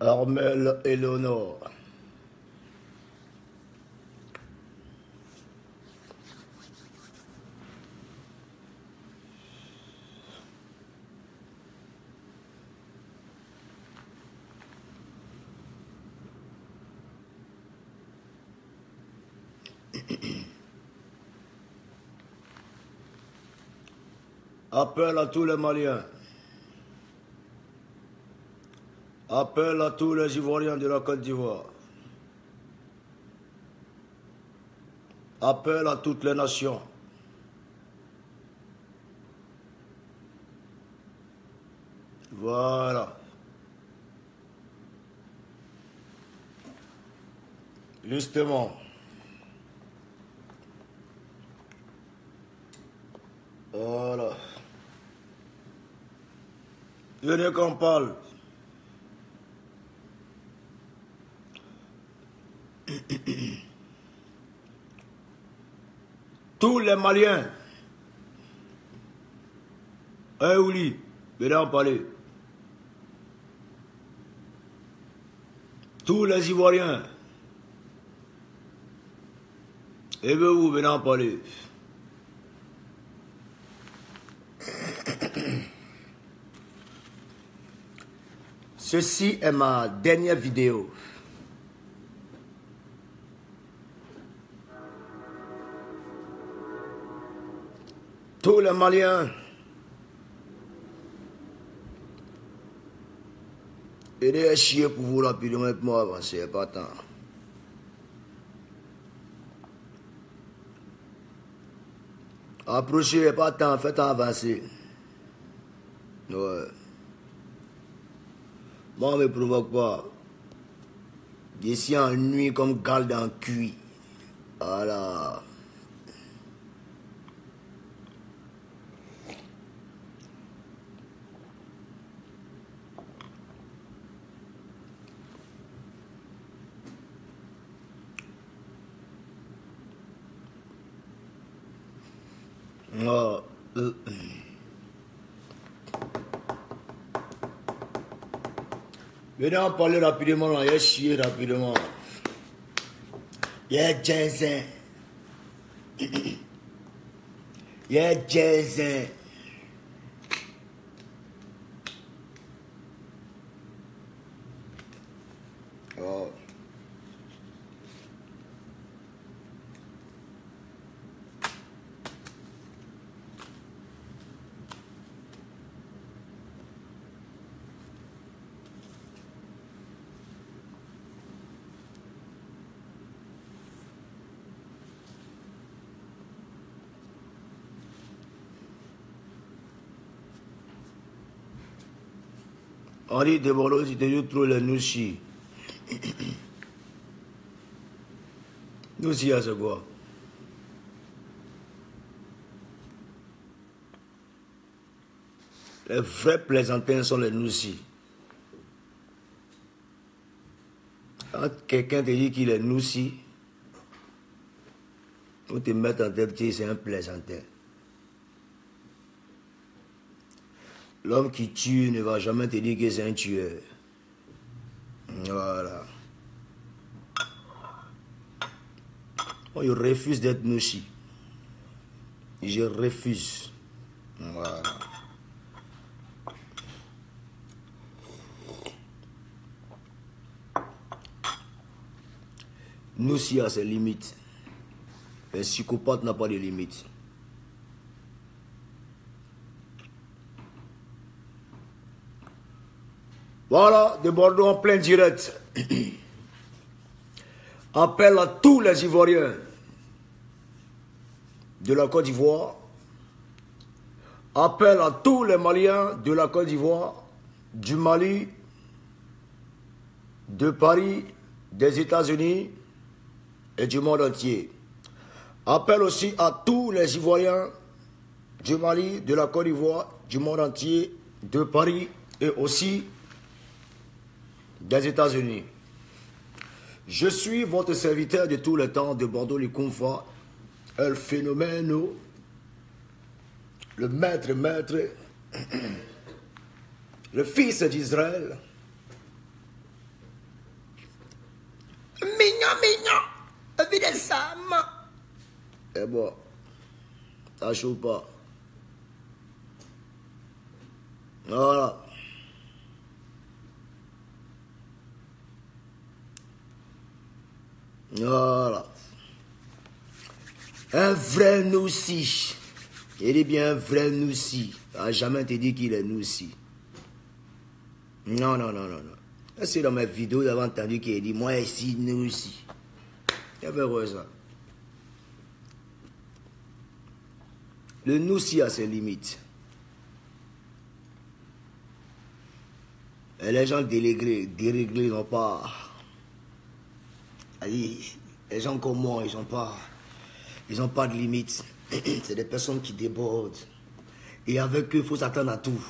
Armel Eleonore. Appel à tous les Maliens. Appel à tous les Ivoiriens de la Côte d'Ivoire. Appel à toutes les nations. Voilà. Justement. Voilà. Venez qu'on parle. Tous les Maliens. Ouli, venez en parler. Tous les Ivoiriens. Et vous, venez en parler. Ceci est ma dernière vidéo. Tous les Maliens, aidez à chier pour vous rapidement et pour moi avancer, pas tant. Approchez, pas tant, faites avancer. Ouais. Moi, on ne me provoque pas. D'ici en nuit comme garde en cuit. Voilà. Venez en parler rapidement, là. Il y a chier rapidement. Il y a Jensen. Il y a Jensen. Oh. Henri de Bordeaux, si tu trouves les nouchis. Nouchis, c'est quoi? Les vrais plaisantins sont les nouchis. Quand quelqu'un te dit qu'il est nouchi, on te met en tête que c'est un plaisantin. L'homme qui tue ne va jamais te dire que c'est un tueur. Voilà. Moi, je refuse d'être nouchi. Je refuse. Voilà. Nouchi a ses limites. Un psychopathe n'a pas de limites. Voilà, de Bordeaux en plein direct. Appel à tous les Ivoiriens de la Côte d'Ivoire. Appel à tous les Maliens de la Côte d'Ivoire, du Mali, de Paris, des États-Unis et du monde entier. Appel aussi à tous les Ivoiriens du Mali, de la Côte d'Ivoire, du monde entier, de Paris et aussi des États-Unis. Je suis votre serviteur de tout le temps de Bordeaux le Confa, El Phénomène, le maître, le fils d'Israël, C'est bon. Ça chauffe pas. Voilà. Voilà. Un vrai noussi. Il est bien un vrai noussi. Il n'a jamais te dit qu'il est noussi. Non, non, non, non, non. C'est dans mes vidéos, j'avais entendu qu'il dit, moi ici, noussi. Il fait quoi ça? Le noussi a ses limites. Et les gens déréglés n'ont pas... Allez, les gens comme moi, ils n'ont pas de limites. C'est des personnes qui débordent. Et avec eux, il faut s'attendre à tout.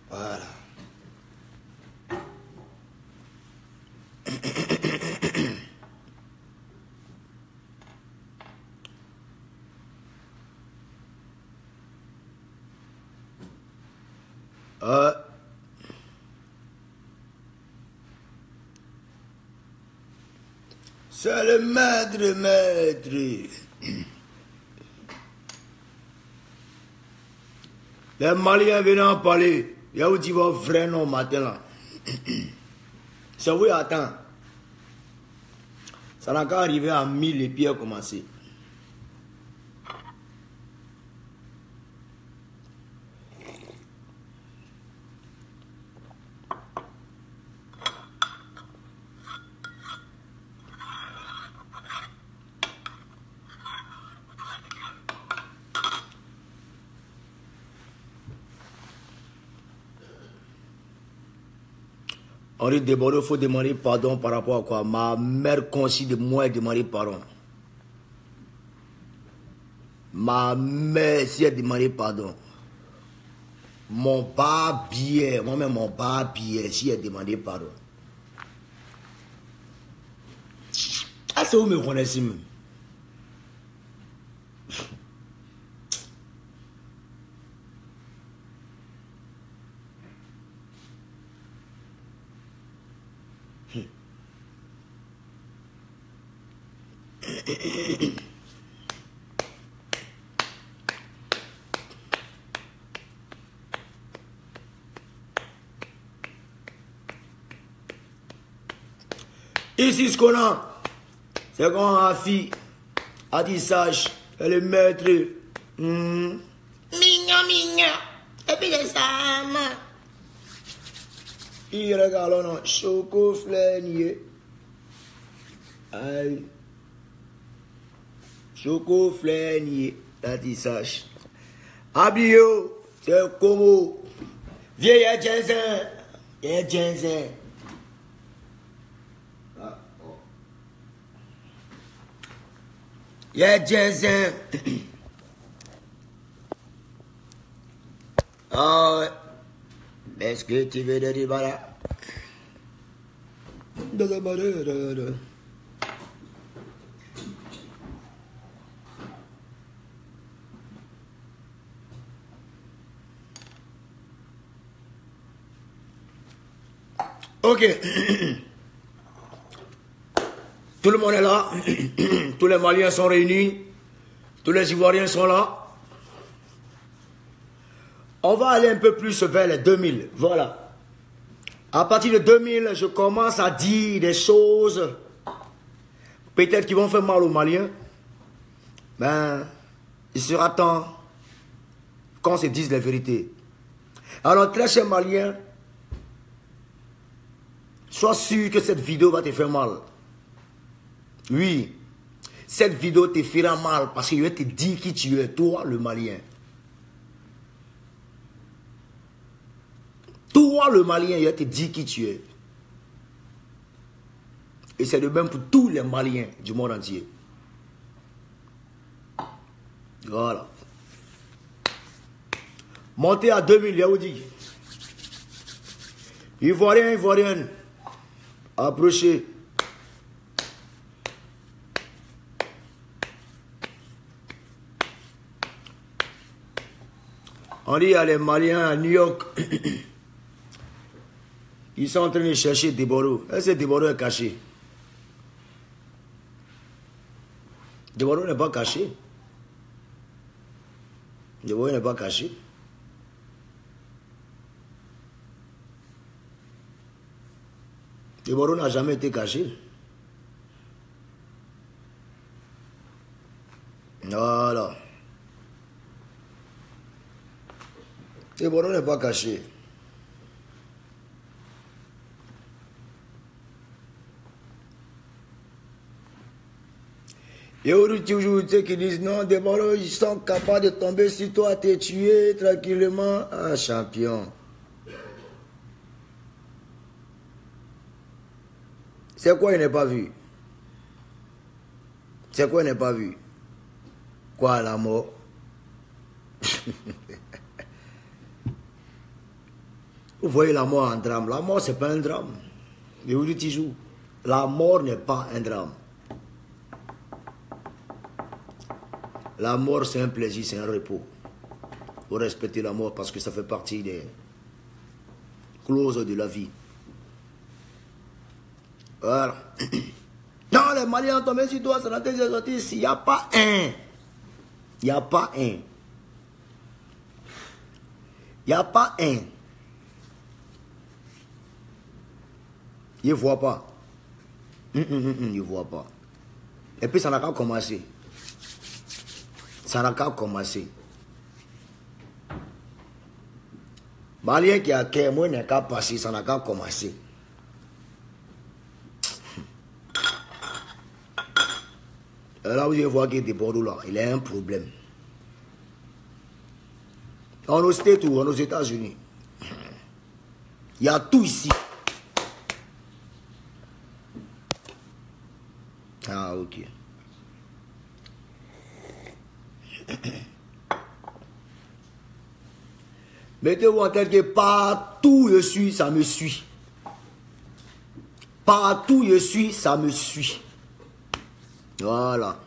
Voilà. C'est le maître. Les Maliens viennent en parler. Il y a où tu vas vrai nom matin là. C'est oui, attends. Ça n'a qu'à arriver à 1000 et puis à commencer. Henri Débordé, il faut demander pardon par rapport à quoi? Ma mère conscient de moi et demander pardon. Ma mère, si elle demandé pardon. Mon barbier, moi-même mon barbier, si elle demandé pardon. Ah, c'est où me connaissez même? Ici, ce qu'on a, c'est qu'on a fille, a dit sage, elle est maître. Mignon, mignon. Et puis les âmes. Il regarde là, choco flanier. Aïe. Choco flanier, a dit sage. Abio, c'est comme vieille Jensen. Vieille Jensen. Yeah, Jensen. Oh, est-ce que tu veux de Ribara? Ok. Tout le monde est là. Tous les Maliens sont réunis. Tous les Ivoiriens sont là. On va aller un peu plus vers les 2000. Voilà. À partir de 2000, je commence à dire des choses peut-être qui vont faire mal aux Maliens. Ben, il sera temps qu'on se dise la vérité. Alors, très cher Malien, sois sûr que cette vidéo va te faire mal. Oui, cette vidéo te fera mal parce que je vais te dire qui tu es, toi le Malien. Toi le Malien, je vais te dire qui tu es. Et c'est de même pour tous les Maliens du monde entier. Voilà. Montez à 2000, Yaoudi. Ivoirien, Ivoirienne. Approchez. On dit à les Maliens à New York. Ils sont en train de chercher Déboro. Est-ce que Déboro est caché? Déboro n'est pas caché. Déborah n'est pas caché. Déborah n'a jamais été caché. Voilà. Déborah n'est pas caché. Et aujourd'hui, toujours ceux qui disent non, Déborah, ils sont capables de tomber sur toi, te tuer tranquillement. Ah, champion. C'est quoi il n'est pas vu? C'est quoi il n'est pas vu? Quoi, la mort? Vous voyez la mort en drame. La mort, ce n'est pas un drame. Et vous dites toujours, la mort n'est pas un drame. La mort, c'est un plaisir, c'est un repos. Vous respectez la mort parce que ça fait partie des clauses de la vie. Voilà. Non, les Maliens ont tombé sur toi, ça n'a été sorti ici. Il n'y a pas un. Il n'y a pas un. Il n'y a pas un. Il ne voit pas. Il ne voit pas. Et puis ça n'a qu'à commencer. Ça n'a qu'à commencer. Malien qui a qu'un mois n'a qu'à passer, ça n'a qu'à commencer. Là, vous allez voir qu'il y a des bordeaux là. Il a un problème. En aux States ou aux États-Unis, il y a tout ici. Ah, ok. Mettez-vous en tête que partout où je suis, ça me suit. Partout où je suis, ça me suit. Voilà.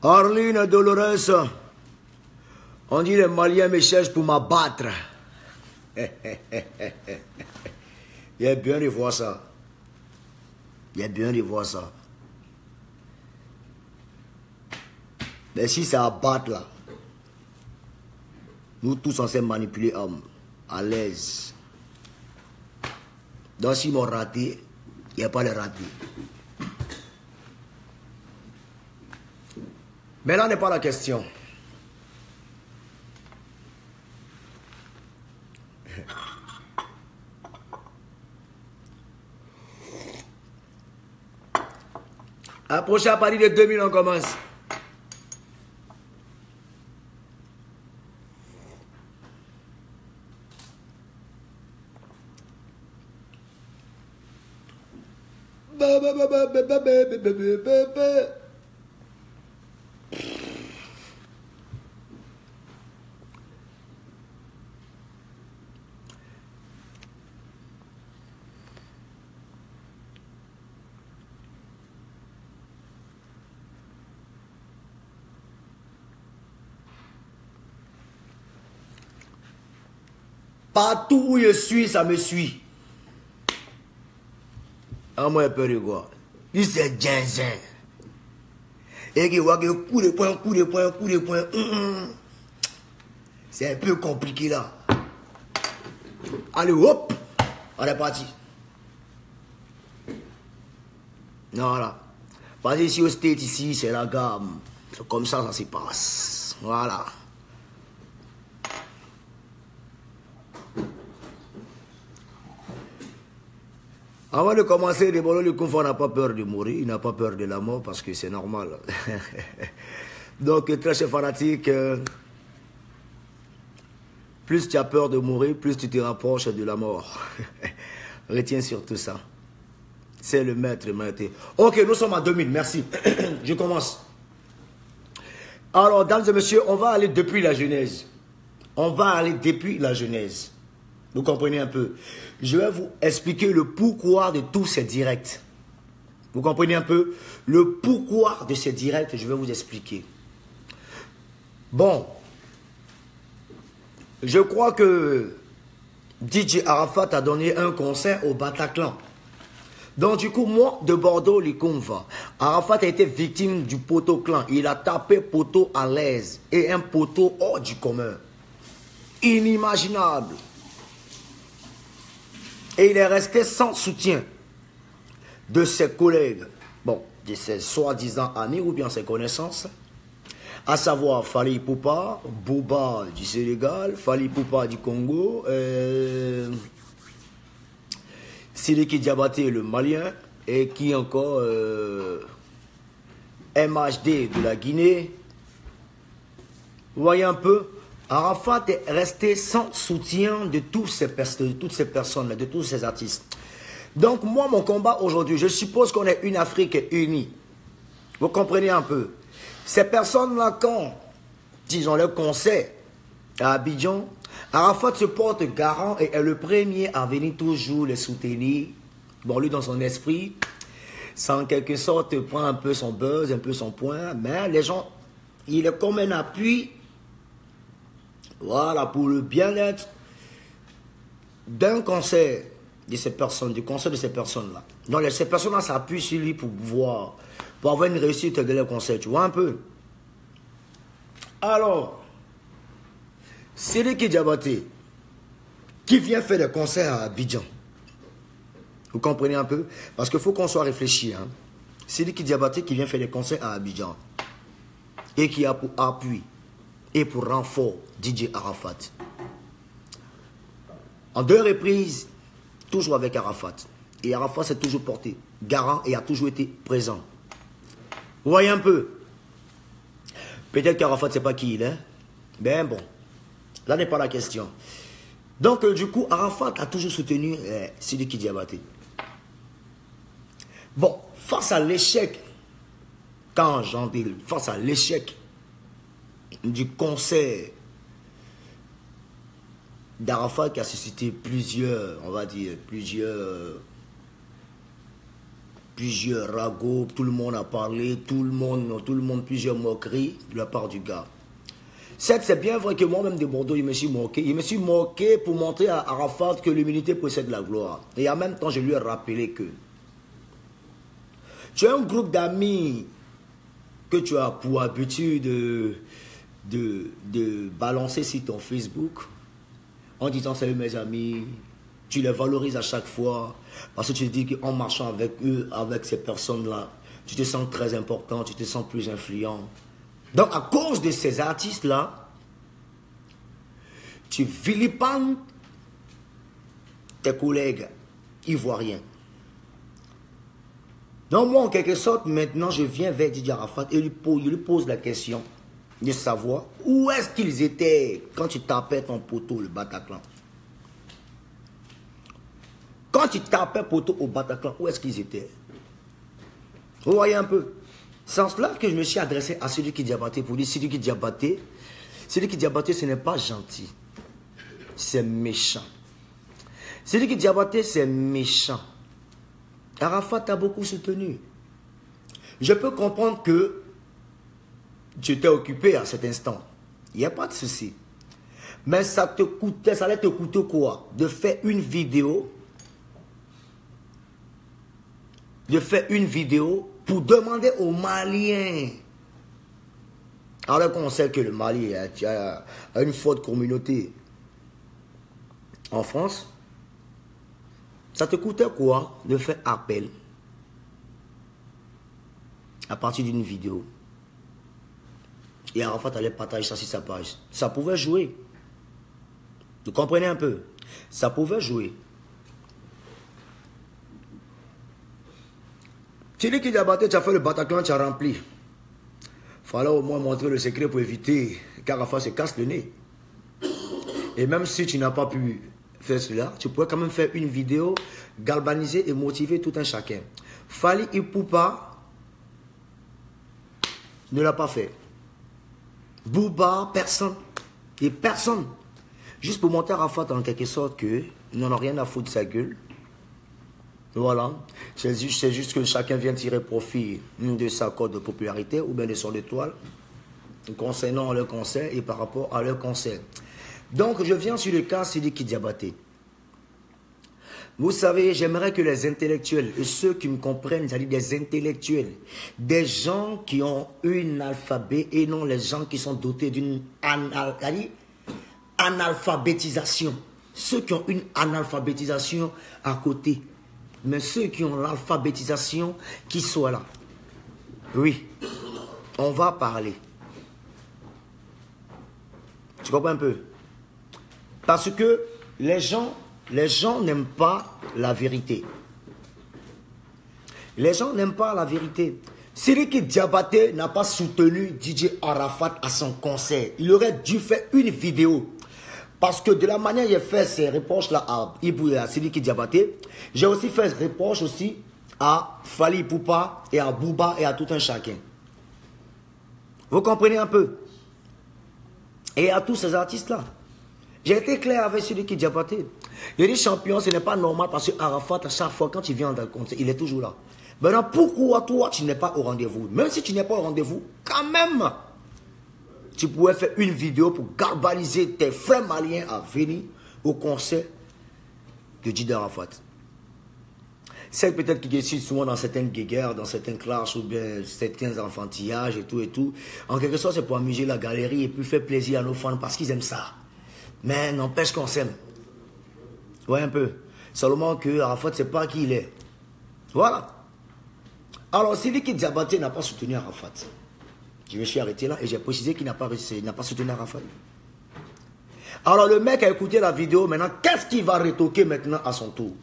Arline Dolores, on dit les Maliens me cherchent pour m'abattre. Il est bien de voir ça. Il est bien de voir ça. Mais si c'est à battre là, nous tous on sait manipuler hommes, à l'aise. Donc s'ils m'ont raté, il n'y a pas de raté. Mais là n'est pas la question. Approchez à Paris de 2000, on commence. Partout où je suis, ça me suit. Ah, moi, j'ai peur de quoi? Il c'est ginzin. Et qu'il voit que coup de poing, coup de poing, coup de poing. C'est un peu compliqué là. Allez, hop, on est parti. Voilà. Parce que ici au State, ici, c'est la gamme. Comme ça se passe. Voilà. Avant de commencer, le confort n'a pas peur de mourir, il n'a pas peur de la mort parce que c'est normal. Donc, très cher fanatique, plus tu as peur de mourir, plus tu te rapproches de la mort. Retiens surtout ça. C'est le maître. Ok, nous sommes à 2000, merci. Je commence. Alors, dames et messieurs, on va aller depuis la Genèse. On va aller depuis la Genèse. Vous comprenez un peu? Je vais vous expliquer le pourquoi de tous ces directs. Vous comprenez un peu? Le pourquoi de ces directs, je vais vous expliquer. Bon. Je crois que DJ Arafat a donné un concert au Bataclan. Donc du coup, moi, de Bordeaux, Likumva, Arafat a été victime du poteau clan. Il a tapé poteau à l'aise et un poteau hors du commun. Inimaginable. Et il est resté sans soutien de ses collègues, bon, de ses soi-disant amis ou bien ses connaissances, à savoir Fally Ipupa, Bouba du Sénégal, Fally Ipupa du Congo, Sidiki Diabaté le Malien, et qui encore MHD de la Guinée. Vous voyez un peu, Arafat est resté sans soutien de toutes ces personnes, de tous ces artistes. Donc moi, mon combat aujourd'hui, je suppose qu'on est une Afrique unie. Vous comprenez un peu. Ces personnes-là, quand, disons, le concert à Abidjan, Arafat se porte garant et est le premier à venir toujours les soutenir. Bon, lui, dans son esprit, ça en quelque sorte prend un peu son buzz, un peu son point, mais les gens, il est comme un appui, voilà, pour le bien-être d'un concert de ces personnes, du concert de ces personnes-là. Donc, ces personnes-là s'appuient sur lui pour voir, pour avoir une réussite de leur concert, tu vois un peu. Alors, Sidiki Diabaté, qui vient faire des concerts à Abidjan. Vous comprenez un peu? Parce qu'il faut qu'on soit réfléchi. Hein? Sidiki Diabaté qui vient faire des concerts à Abidjan. Et qui a pour appui et pour renfort DJ Arafat. En 2 reprises, toujours avec Arafat. Et Arafat s'est toujours porté garant et a toujours été présent. Vous voyez un peu? Peut-être qu'Arafat ne sait pas qui il est. Ben bon, là n'est pas la question. Donc du coup, Arafat a toujours soutenu Sidiki Diabaté. Bon, face à l'échec, quand j'en dis, face à l'échec du concert d'Arafat qui a suscité plusieurs, on va dire, plusieurs ragots, tout le monde a parlé, tout le monde, plusieurs moqueries de la part du gars. Certes, c'est bien vrai que moi-même de Bordeaux, je me suis moqué. Je me suis moqué pour montrer à Arafat que l'humilité possède la gloire. Et en même temps, je lui ai rappelé que tu as un groupe d'amis que tu as pour habitude de balancer sur ton Facebook en disant salut mes amis, tu les valorises à chaque fois parce que tu te dis qu'en marchant avec eux, avec ces personnes-là, tu te sens très important, tu te sens plus influent. Donc à cause de ces artistes-là, tu vilipendes tes collègues ivoiriens. Donc moi en quelque sorte, maintenant je viens vers Didier Arafat et je lui pose la question de savoir où est-ce qu'ils étaient quand tu tapais ton poteau, le Bataclan. Quand tu tapais poteau au Bataclan, où est-ce qu'ils étaient? Vous voyez un peu. C'est en cela que je me suis adressé à Sidiki Diabaté pour dire Sidiki Diabaté, ce n'est pas gentil. C'est méchant. Sidiki Diabaté, c'est méchant. Arafat a beaucoup soutenu. Je peux comprendre que tu t'es occupé à cet instant. Il n'y a pas de souci. Mais ça allait te coûter quoi? De faire une vidéo. Pour demander aux Maliens. Alors qu'on sait que le Mali a une forte communauté en France. Ça te coûtait quoi de faire appel à partir d'une vidéo? Et Arafat allait partager ça sur sa page. Ça pouvait jouer. Vous comprenez un peu? Ça pouvait jouer. Sidiki Diabaté, tu as fait le Bataclan, tu as rempli. Il fallait au moins montrer le secret pour éviter qu'Arafat se casse le nez. Et même si tu n'as pas pu faire cela, tu pourrais quand même faire une vidéo, galvaniser et motiver tout un chacun. Fally Ipupa ne l'a pas fait. Bouba, personne. Et personne. Juste pour montrer à Arafat en quelque sorte que n'en a rien à foutre de sa gueule. Voilà. C'est juste que chacun vient tirer profit de sa cote de popularité ou bien de son étoile concernant leur concert et par rapport à leur concert. Donc je viens sur le cas Sidiki Diabaté. Vous savez, j'aimerais que les intellectuels, et ceux qui me comprennent, c'est-à-dire des intellectuels, des gens qui ont une alphabet et non les gens qui sont dotés d'une analphabétisation. Ceux qui ont une analphabétisation à côté. Mais ceux qui ont l'alphabétisation, qui soient là. Oui, on va parler. Tu comprends un peu? Parce que les gens n'aiment pas la vérité. Les gens n'aiment pas la vérité. Sidiki Diabaté n'a pas soutenu DJ Arafat à son concert. Il aurait dû faire une vidéo. Parce que de la manière dont j'ai fait ces reproches-là à Ibou et à Sidiki Diabaté, j'ai aussi fait ces reproches aussi à Fally Ipupa et à Booba et à tout un chacun. Vous comprenez un peu? Et à tous ces artistes-là. J'ai été clair avec Sidiki Diabaté. Il dit champion, ce n'est pas normal parce que Arafat, à chaque fois quand il vient dans le concert, il est toujours là. Maintenant, pourquoi toi, tu n'es pas au rendez-vous? Même si tu n'es pas au rendez-vous, quand même, tu pourrais faire une vidéo pour galvaniser tes frères maliens à venir au concert de Didi Arafat. C'est peut-être qu'il décide souvent dans certaines guéguerres, dans certaines classes ou bien certains enfantillages et tout. En quelque sorte, c'est pour amuser la galerie et puis faire plaisir à nos fans parce qu'ils aiment ça. Mais n'empêche qu'on s'aime. Ouais, un peu. Seulement que Arafat, c'est pas qui il est. Voilà. Alors, Sidiki Diabaté n'a pas soutenu Arafat. Je me suis arrêté là et j'ai précisé qu'il n'a pas soutenu Arafat. Alors, le mec a écouté la vidéo. Maintenant, qu'est-ce qu'il va retoquer maintenant à son tour?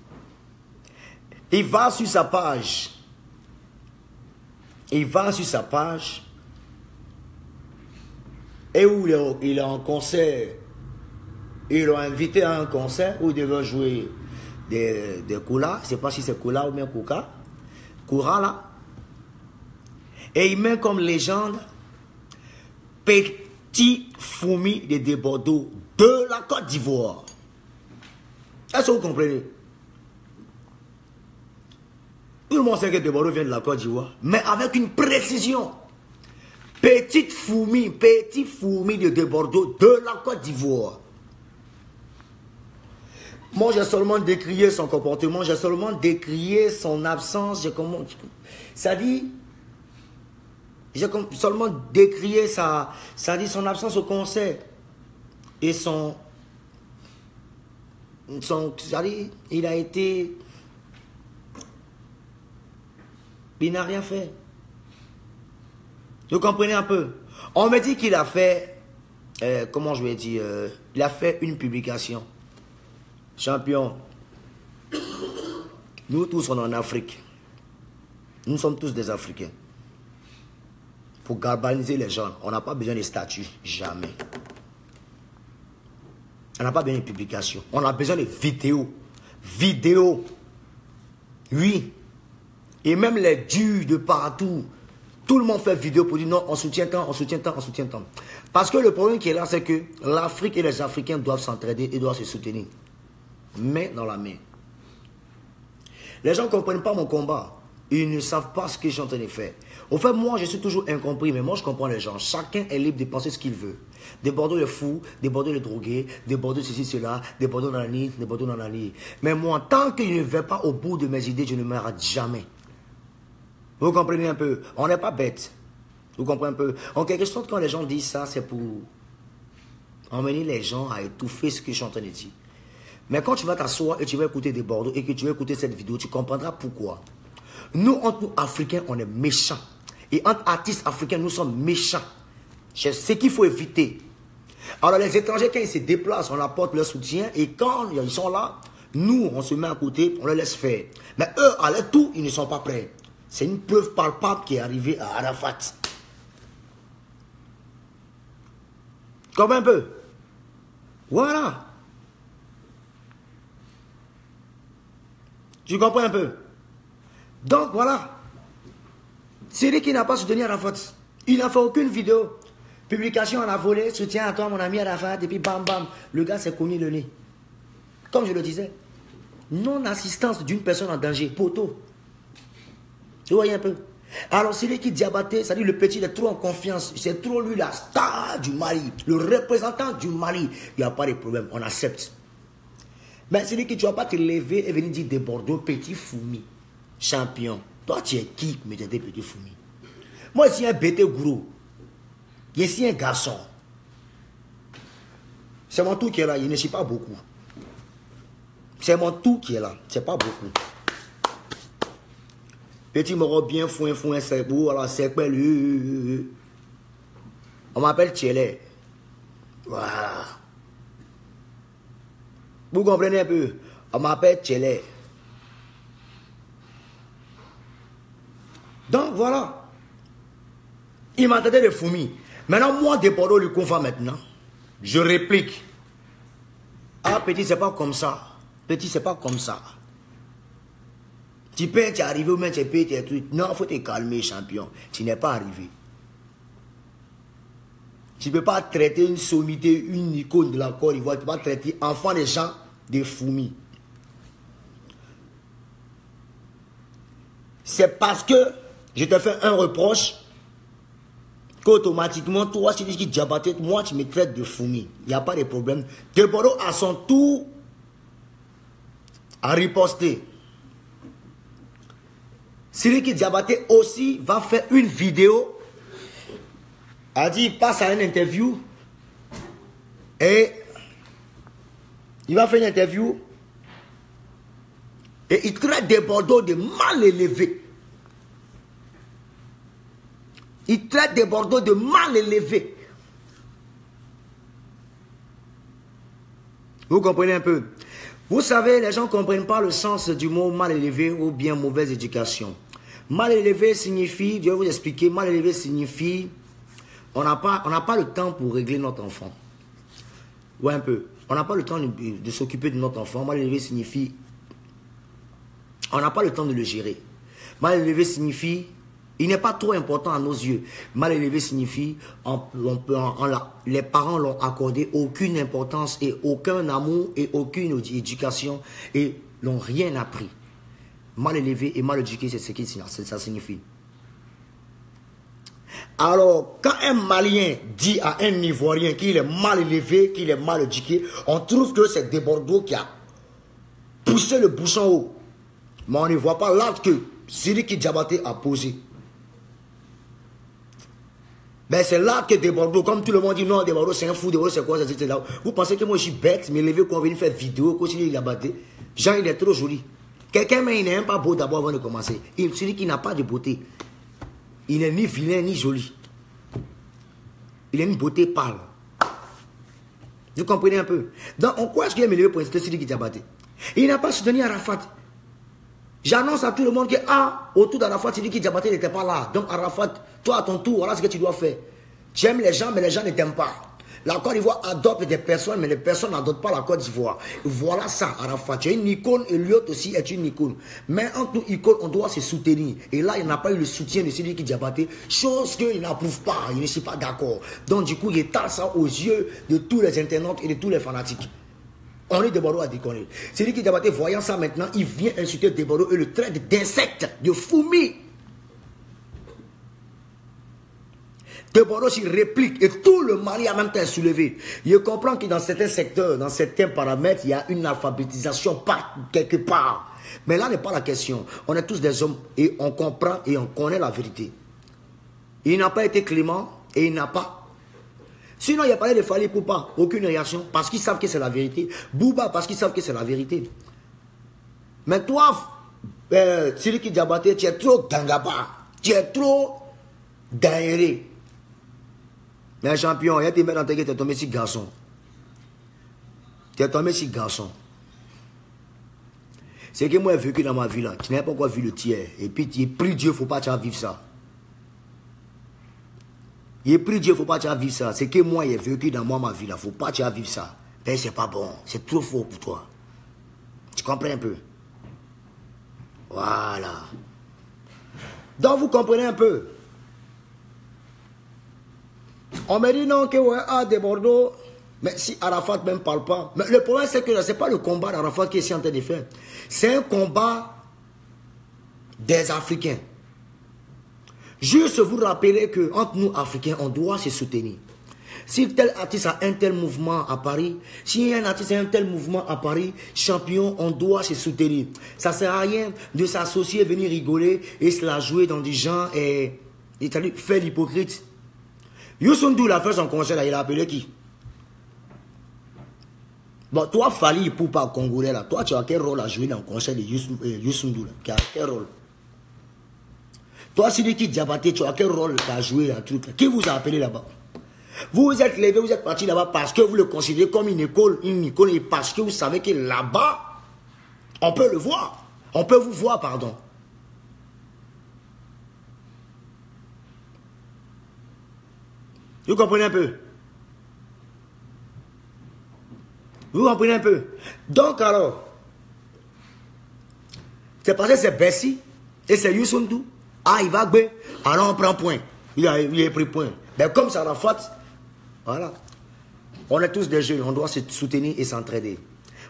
Il va sur sa page. Il va sur sa page. Et où il est en concert. Ils l'ont invité à un concert où il devait jouer des Koula. Je ne sais pas si c'est Koula ou bien Kouka. Koura là. Et il met comme légende Petit Foumi de Bordeaux de la Côte d'Ivoire. Est-ce que vous comprenez? Tout le monde sait que de Bordeaux vient de la Côte d'Ivoire. Mais avec une précision. Petit Foumi de Bordeaux de la Côte d'Ivoire. Moi, j'ai seulement décrié son comportement, j'ai seulement décrié son absence. Ça dit, j'ai seulement décrié son absence au concert. Et ça dit, il a été... Il n'a rien fait. Vous comprenez un peu? On me dit qu'il a fait... comment je vais dire? Il a fait une publication. Champion, nous tous on est en Afrique. Nous sommes tous des Africains. Pour galvaniser les gens, on n'a pas besoin de statuts, jamais. On n'a pas besoin de publications. On a besoin de vidéos. Vidéos. Oui. Et même les durs de partout. Tout le monde fait vidéo pour dire non, on soutient tant, on soutient tant, on soutient tant. Parce que le problème qui est là, c'est que l'Afrique et les Africains doivent s'entraider et doivent se soutenir. Main dans la main. Les gens ne comprennent pas mon combat. Ils ne savent pas ce que je suis en train de faire. Au fait, moi, je suis toujours incompris, mais moi, je comprends les gens. Chacun est libre de penser ce qu'il veut. Des Bordeaux les fous, des Bordeaux les drogués, des Bordeaux ceci, cela, des Bordeaux dans la nuit, des Bordeaux dans la nuit. Mais moi, tant que je ne vais pas au bout de mes idées, je ne m'arrête jamais. Vous comprenez un peu? On n'est pas bête. Vous comprenez un peu? En quelque sorte, quand les gens disent ça, c'est pour emmener les gens à étouffer ce que je suis en train de dire. Mais quand tu vas t'asseoir et tu vas écouter des Bordeaux et que tu vas écouter cette vidéo, tu comprendras pourquoi. Nous, entre nous, Africains, on est méchants. Et entre artistes africains, nous sommes méchants. C'est ce qu'il faut éviter. Alors, les étrangers, quand ils se déplacent, on apporte leur soutien. Et quand ils sont là, nous, on se met à côté, on les laisse faire. Mais eux, à leur tour, ils ne sont pas prêts. C'est une preuve palpable qui est arrivée à Arafat. Comme un peu. Voilà. Tu comprends un peu? Donc voilà. C'est lui qui n'a pas soutenu Arafat. Il n'a fait aucune vidéo. Publication, on a volé, soutien à toi, mon ami Arafat, et puis bam bam. Le gars s'est cogné le nez. Comme je le disais, non-assistance d'une personne en danger, poteau. Vous voyez un peu? Alors, celui qui Diabaté, c'est-à-dire le petit, il est trop en confiance. C'est trop lui la star du Mali, le représentant du Mali. Il n'y a pas de problème, on accepte. Mais c'est dit que tu ne vas pas te lever et venir dire de Bordeaux, petit Foumi, champion. Toi, tu es qui, me dire petit Foumi? Moi, je suis un bête gros. Je suis un garçon. C'est mon tout qui est là, il ne suis pas beaucoup. C'est mon tout qui est là, c'est pas beaucoup. Petit moro bien fouin, c'est beau, voilà, c'est quoi lui? On m'appelle Tchélé. Voilà. Vous comprenez un peu? On m'appelle Tchélé. Donc voilà. Il m'a traité de Foumi. Maintenant, moi, de Bordeaux, le confort maintenant. Je réplique. Ah, petit, c'est pas comme ça. Petit, c'est pas comme ça. Tu peux être arrivé ou même tu peux être trucs. Non, il faut te calmer, champion. Tu n'es pas arrivé. Tu ne peux pas traiter une sommité, une icône de la Côte d'Ivoire. Tu ne peux pas traiter enfant des gens de Foumi. C'est parce que je te fais un reproche qu'automatiquement, toi, si tu dis que Diabaté, moi, tu me traites de Foumi. Il n'y a pas de problème. De Bordeaux, à son tour, a riposté. Sidiki Diabaté aussi va faire une vidéo. A dit, il passe à une interview. Et il va faire une interview. Et il traite des Bordeaux de mal élevés. Il traite des Bordeaux de mal élevés. Vous comprenez un peu? Vous savez, les gens ne comprennent pas le sens du mot mal élevé ou bien mauvaise éducation. Mal élevé signifie, je vais vous expliquer, mal élevé signifie, on n'a pas le temps pour régler notre enfant. Ouais, un peu. On n'a pas le temps de s'occuper de notre enfant. Mal élevé signifie, on n'a pas le temps de le gérer. Mal élevé signifie, il n'est pas trop important à nos yeux. Mal élevé signifie, les parents l'ont accordé aucune importance et aucun amour et aucune éducation et n'ont rien appris. Mal élevé et mal éduqué, c'est ce que ça signifie. Alors, quand un Malien dit à un Ivoirien qu'il est mal élevé, qu'il est mal éduqué, on trouve que c'est de Bordeaux qui a poussé le bouchon haut. Mais on ne voit pas l'acte que Sidiki Diabaté a posé. Ben c'est là que de Bordeaux, comme tout le monde dit, non, de Bordeaux c'est un fou, de Bordeaux c'est quoi, c'est là. Vous pensez que moi je suis bête, mais levé qu'on vient faire vidéo, qu'on s'il a battu. Jean, il est trop joli. Quelqu'un, mais il n'est même pas beau d'abord avant de commencer. Il se dit qu'il n'a pas de beauté. Il n'est ni vilain, ni joli. Il a une beauté pâle. Vous comprenez un peu? Donc, en quoi est-ce qu'il est levé pour inciter Sidiki Diabaté? Il n'a pas soutenu Arafat. J'annonce à tout le monde que, autour d'Arafat, Sidiki Diabaté n'était pas là. Donc, Arafat, toi, à ton tour, voilà ce que tu dois faire. Tu aimes les gens, mais les gens ne t'aiment pas. La Côte d'Ivoire adopte des personnes, mais les personnes n'adoptent pas la Côte d'Ivoire. Voilà ça, Arafat. Tu es une icône et l'autre aussi est une icône. Mais entre nous, icônes, on doit se soutenir. Et là, il n'a pas eu le soutien de Sidiki Diabaté, chose qu'il n'approuve pas. Il ne suis pas d'accord. Donc, du coup, il étale ça aux yeux de tous les internautes et de tous les fanatiques. On est de Bordeaux à déconner. Sidiki Diabaté, voyant ça maintenant, il vient insulter de Bordeaux et le traite d'insecte, de Foumi. De Bordeaux s'il réplique et tout le Mali en même temps est soulevé. Je comprends que dans certains secteurs, dans certains paramètres, il y a une alphabétisation quelque part. Mais là n'est pas la question. On est tous des hommes et on comprend et on connaît la vérité. Il n'a pas été clément et il n'a pas. Sinon, il y a parlé de Fali Poupa, aucune réaction, parce qu'ils savent que c'est la vérité. Bouba, parce qu'ils savent que c'est la vérité. Mais toi, Sidiki Diabaté, tu es trop gangaba. Tu es trop daéré. Mais champion, il y a des mecs dans ta tête, tu es tombé sur garçon. Tu es tombé sur garçon. C'est que moi j'ai vécu dans ma vie là. Tu n'as pas encore vu le tiers. Et puis tu es pris Dieu, il ne faut pas vivre ça. Il est pris Dieu, il ne faut pas vivre ça. C'est que moi j'ai vécu dans ma vie là. Il ne faut pas vivre ça. Ben c'est pas bon. C'est trop fort pour toi. Tu comprends un peu? Voilà. Donc vous comprenez un peu. On me dit non que ouais, de Bordeaux, mais si Arafat même parle pas. Mais le problème c'est que ce n'est pas le combat d'Arafat qui est en train de faire. C'est un combat des Africains. Juste vous rappeler que entre nous Africains, on doit se soutenir. Si tel artiste a un tel mouvement à Paris, si un artiste a un tel mouvement à Paris, champion, on doit se soutenir. Ça ne sert à rien de s'associer, venir rigoler et se la jouer dans du genre et faire l'hypocrite. Youssou N'Dour l'a fait son concert là, il a appelé qui? Bon, toi, Fally Ipupa congolais là, toi, tu as quel rôle à jouer dans le concert de Youssou N'Dour là? Quel rôle? Toi, Sidiki Diabaté, tu as quel rôle à jouer dans le truc là? Qui vous a appelé là-bas? Vous vous êtes levé, vous êtes parti là-bas parce que vous le considérez comme une école et parce que vous savez que là-bas, on peut le voir. On peut vous voir, pardon. Vous comprenez un peu? Vous comprenez un peu? Donc alors, c'est parce que c'est Bessie et c'est Youssou N'Dour. Ah, il va gagner. Alors on prend point. Il a pris point. Mais comme ça, la faute, voilà. On est tous des jeunes, on doit se soutenir et s'entraider.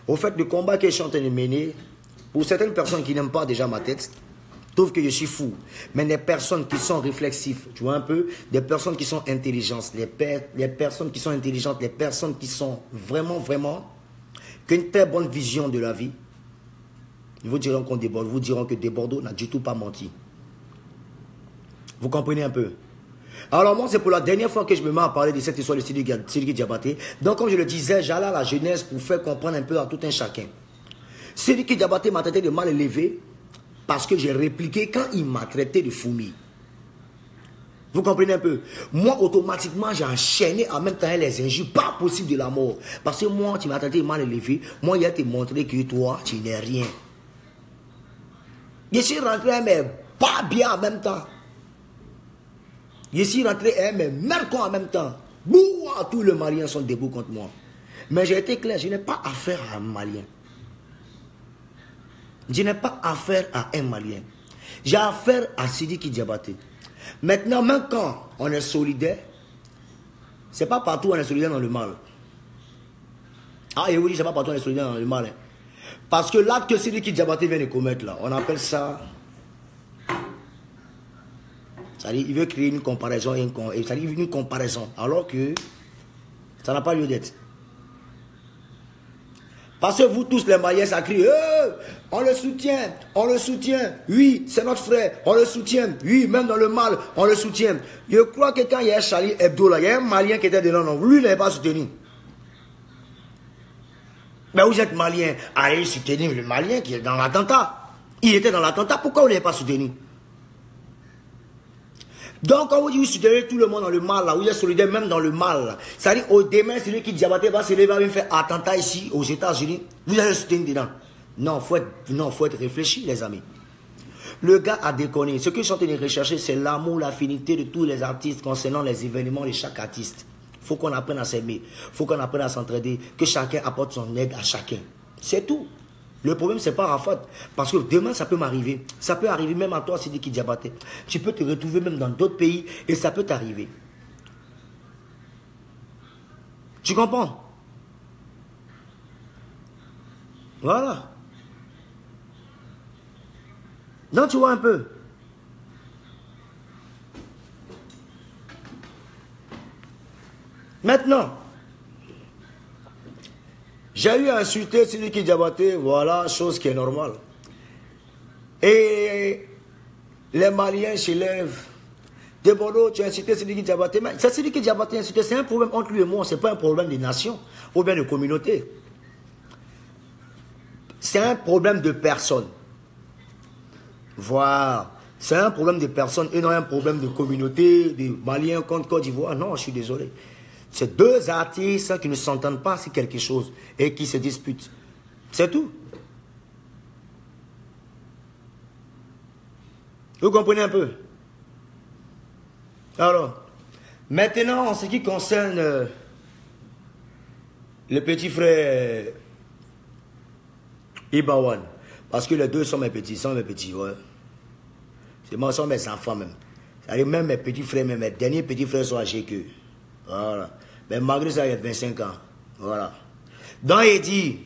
Au fait, le combat que je suis en train de mener, pour certaines personnes qui n'aiment pas déjà ma tête, trouvent que je suis fou. Mais des personnes qui sont réflexives, tu vois un peu, des personnes qui sont intelligentes, les personnes qui sont intelligentes, les personnes qui sont vraiment, qui ont une très bonne vision de la vie, ils vous diront qu'on déborde, vous diront que Desbordeaux n'a du tout pas menti. Vous comprenez un peu? Alors moi, c'est pour la dernière fois que je me mets à parler de cette histoire de Sidiki Diabaté. Donc comme je le disais, j'allais à la jeunesse pour faire comprendre un peu à tout un chacun. Sidiki Diabaté m'a traité de mal élevé parce que j'ai répliqué quand il m'a traité de fourmi. Vous comprenez un peu? Moi, automatiquement, j'ai enchaîné en même temps les injures, pas possible de la mort. Parce que moi, tu m'as traité de mal élevé. Moi, il a te montré que toi, tu n'es rien. Je suis rentré, mais pas bien en même temps. Je suis rentré, mais même quoi en même temps. Bouah, tous les Maliens sont debout contre moi. Mais j'ai été clair, je n'ai pas affaire à un Malien. Je n'ai pas affaire à un Malien. J'ai affaire à Sidiki Diabaté. Maintenant, même quand on est solidaire, c'est pas partout on est solidaire dans le mal. Ah, et vous dites, c'est pas partout on est solidaire dans le mal. Hein. Parce que l'acte que Sidiki Diabaté vient de commettre là, on appelle ça... C'est-à-dire, il veut créer une comparaison, c'est-à-dire une comparaison, alors que ça n'a pas lieu d'être. Parce que vous tous les Maliens, ça crie, on le soutient, oui, c'est notre frère, on le soutient, oui, même dans le mal, on le soutient. Je crois que quand il y a Charlie Hebdo, là, il y a un Malien qui était dedans, non, lui, il n'avait pas soutenu. Mais vous êtes Malien, allez soutenir le Malien qui est dans l'attentat. Il était dans l'attentat, pourquoi vous ne l'avez pas soutenu? Donc, quand vous dites, vous soutenez tout le monde dans le mal, là, vous êtes solidaire même dans le mal, c'est-à-dire, au demain, celui qui Diabaté va se lever, va faire attentat ici, aux États-Unis, vous allez le soutenir dedans. Non, faut être réfléchi, les amis. Le gars a déconné. Ce que je suis en train de rechercher, c'est l'amour, l'affinité de tous les artistes concernant les événements de chaque artiste. Il faut qu'on apprenne à s'aimer, il faut qu'on apprenne à s'entraider, que chacun apporte son aide à chacun. C'est tout. Le problème, c'est pas Arafat. Parce que demain, ça peut m'arriver. Ça peut arriver même à toi, Sidiki Diabaté. Tu peux te retrouver même dans d'autres pays et ça peut t'arriver. Tu comprends? Voilà. Donc, tu vois un peu. Maintenant, j'ai eu à insulter Sidiki Diabaté, voilà, chose qui est normale. Et les Maliens se lèvent. Desbordeaux, tu as insulté Sidiki Diabaté. Mais c'est Sidiki Diabaté insulté, c'est un problème entre lui et moi, ce n'est pas un problème de nation ou bien de communauté. C'est un problème de personne. Voilà. C'est un problème de personne et non un problème de communauté, de Maliens contre Côte d'Ivoire. Non, je suis désolé. C'est deux artistes qui ne s'entendent pas sur quelque chose et qui se disputent. C'est tout. Vous comprenez un peu? Alors, maintenant, en ce qui concerne le petit frère Ibawan, parce que les deux sont mes petits, ouais. C'est moi, sont mes enfants même. C'est-à-dire même mes petits frères, même mes derniers petits frères sont âgés qu'eux. Voilà. Mais malgré ça, il y a 25 ans. Voilà. Donc, il dit,